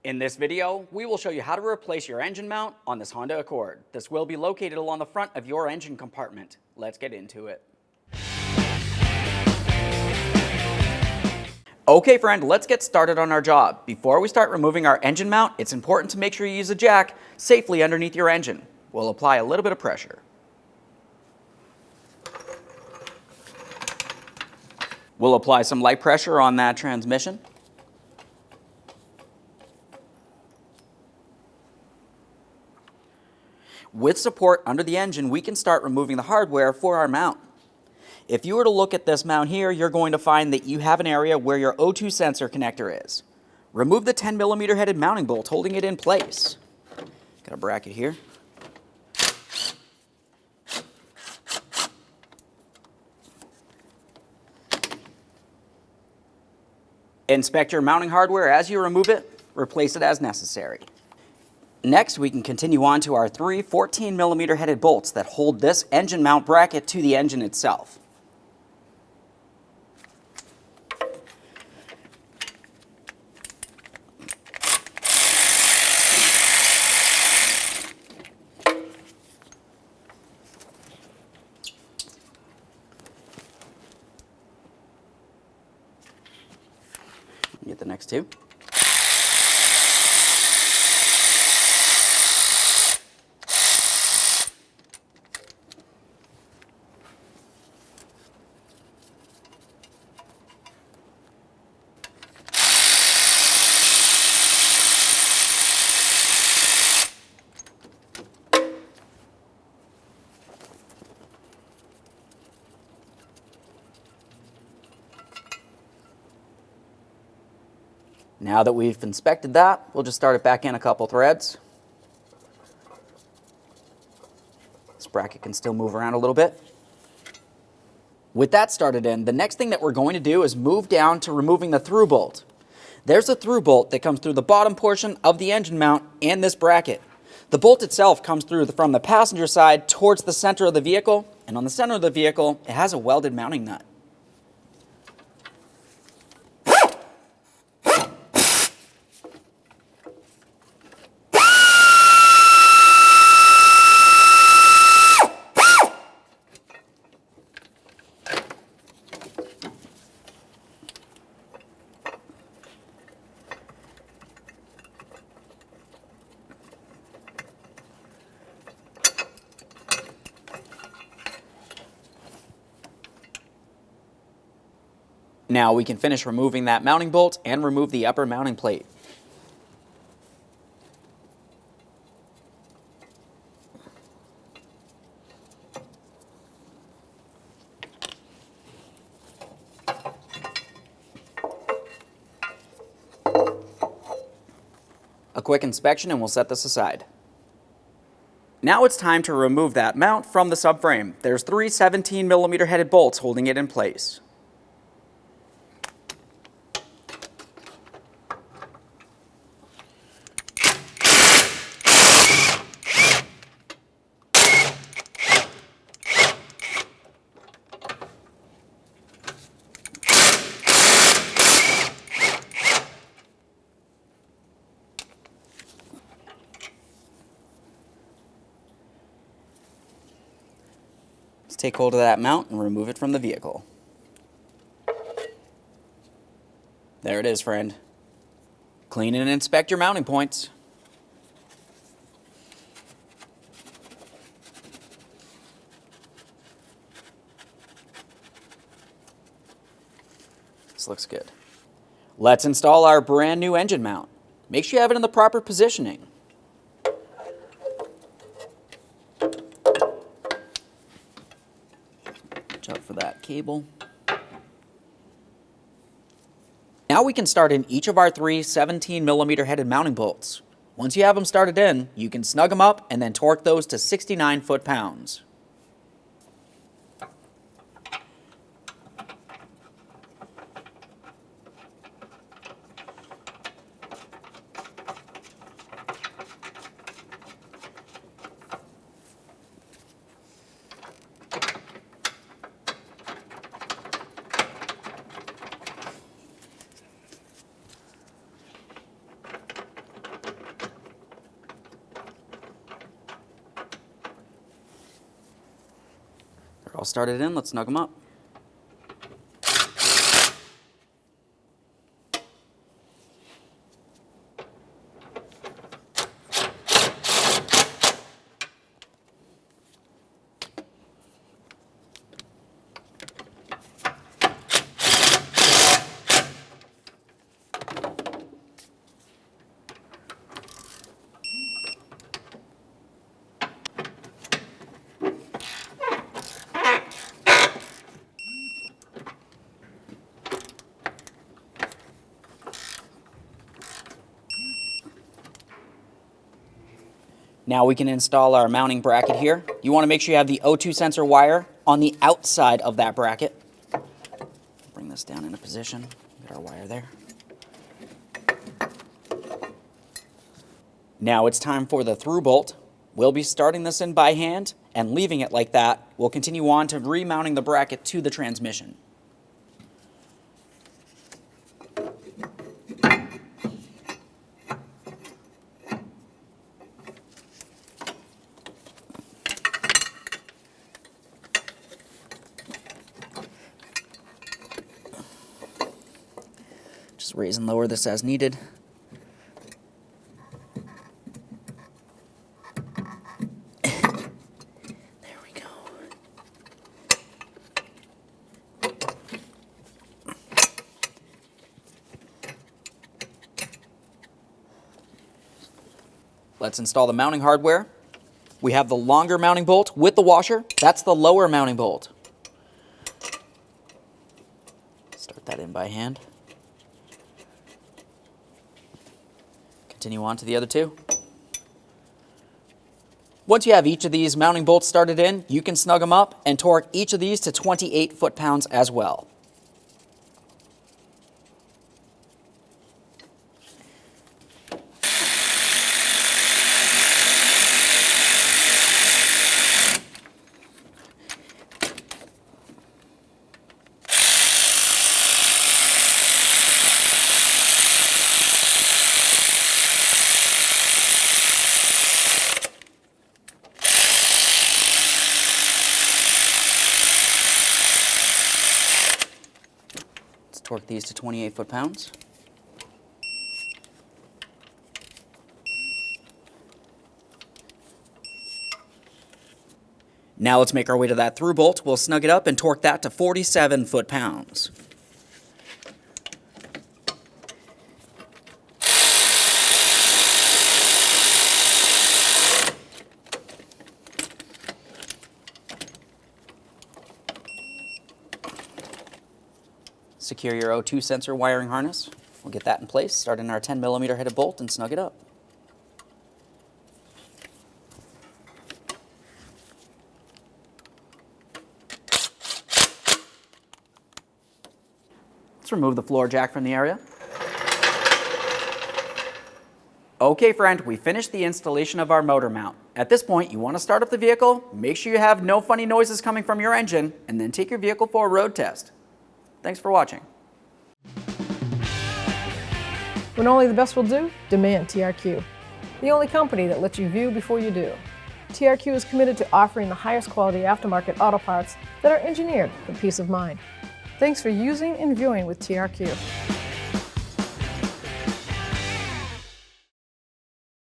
In this video, we will show you how to replace your engine mount on this Honda Accord. This will be located along the front of your engine compartment. Let's get into it. Okay friend, let's get started on our job. Before we start removing our engine mount, it's important to make sure you use a jack safely underneath your engine. We'll apply a little bit of pressure. We'll apply some light pressure on that transmission. With support under the engine, we can start removing the hardware for our mount. If you were to look at this mount here, you're going to find that you have an area where your O2 sensor connector is. Remove the 10mm headed mounting bolt holding it in place. Got a bracket here. Inspect your mounting hardware as you remove it. Replace it as necessary. Next, we can continue on to our three 14mm headed bolts that hold this engine mount bracket to the engine itself. Get the next two. Now that we've inspected that, we'll just start it back in a couple threads. This bracket can still move around a little bit. With that started in, the next thing that we're going to do is move down to removing the through bolt. There's a through bolt that comes through the bottom portion of the engine mount and this bracket. The bolt itself comes through from the passenger side towards the center of the vehicle, and on the center of the vehicle, it has a welded mounting nut. Now we can finish removing that mounting bolt and remove the upper mounting plate. A quick inspection and we'll set this aside. Now it's time to remove that mount from the subframe. There's three 17mm headed bolts holding it in place. Let's take hold of that mount and remove it from the vehicle. There it is, friend. Clean and inspect your mounting points. This looks good. Let's install our brand new engine mount. Make sure you have it in the proper positioning. Watch out for that cable. Now we can start in each of our three 17mm headed mounting bolts. Once you have them started in, you can snug them up and then torque those to 69 foot-pounds. They're all started in, let's snug them up. Now we can install our mounting bracket here. You want to make sure you have the O2 sensor wire on the outside of that bracket. Bring this down into position. Get our wire there. Now it's time for the through bolt. We'll be starting this in by hand and leaving it like that. We'll continue on to remounting the bracket to the transmission. Just raise and lower this as needed. There we go. Let's install the mounting hardware. We have the longer mounting bolt with the washer. That's the lower mounting bolt. Start that in by hand. Continue on to the other two. Once you have each of these mounting bolts started in, you can snug them up and torque each of these to 28 foot-pounds as well. Torque these to 28 foot-pounds. Now let's make our way to that through bolt. We'll snug it up and torque that to 47 foot-pounds. Secure your O2 sensor wiring harness. We'll get that in place, start in our 10mm headed bolt and snug it up. Let's remove the floor jack from the area. Okay friend, we finished the installation of our motor mount. At this point, you want to start up the vehicle, make sure you have no funny noises coming from your engine, and then take your vehicle for a road test. Thanks for watching. When only the best will do, demand TRQ. The only company that lets you view before you do. TRQ is committed to offering the highest quality aftermarket auto parts that are engineered for peace of mind. Thanks for using and viewing with TRQ.